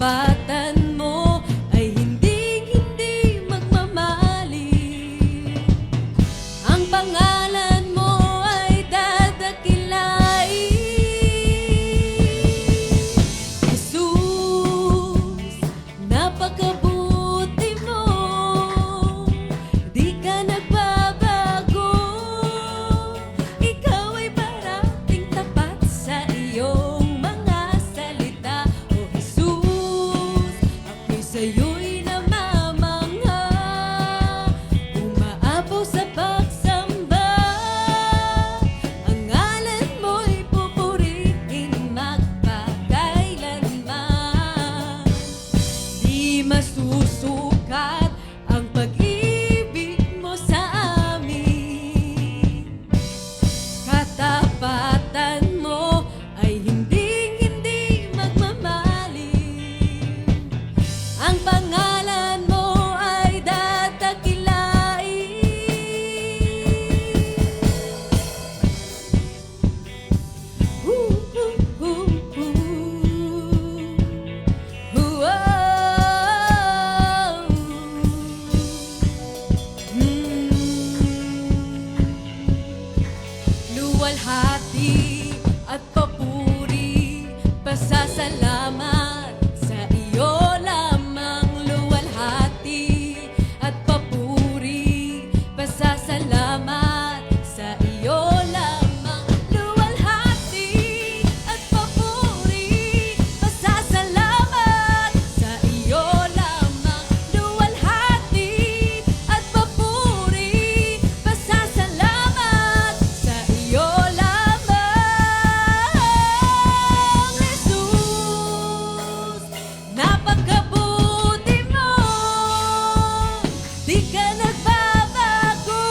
katapatan mo ay hindi magmamaling. Ang pangalan mo ay dadakilain. Jesus, napakabuti mo, di ka nagbabago. Ikaw ay parating tapat sa iyong mga salita. O Jesus, ako'y sa'yo'y namamangha, umaapaw sa pagsamba. Ang ngalan mo'y pupurihin magpakailanman. Di masusukat ang pag-ibig mo sa amin. Katapatan mo ay hindi magmamaling. Ang pangalan mo ay dadakilain. Luwalhati at papuri, pasasalamat sa iyo lamang. Luwalhati at papuri, pasasalamat sa iyo lamang. Luwalhati at papuri, pasasalamat sa iyo lamang. Luwalhati at papuri, pasasalamat sa iyo lamang. Jesus, napakabuti mo, di ka nagbabago.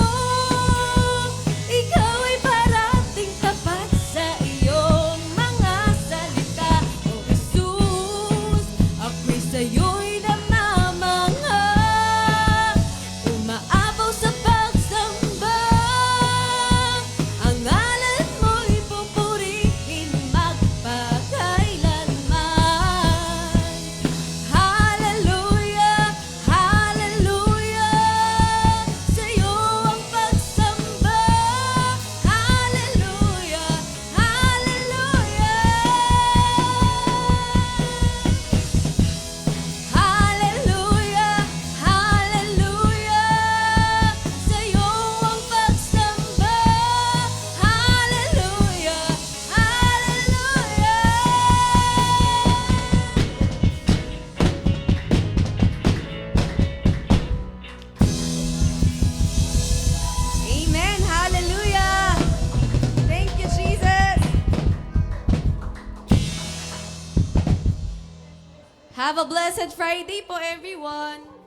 Ikaw ay parating tapat sa iyong mga salita. O Jesus, ako'y sa'yo'y namamangha, umaapaw sa pagsamba. Ang ngalan mo'y pupurihin magpakailanman. Hallelujah, hallelujah, sa'yo ang pagsamba. Hallelujah, hallelujah. Hallelujah, hallelujah, sa'yo ang pagsamba. Hallelujah, hallelujah. Amen, hallelujah. Thank you, Jesus. Have a blessed Friday po, everyone.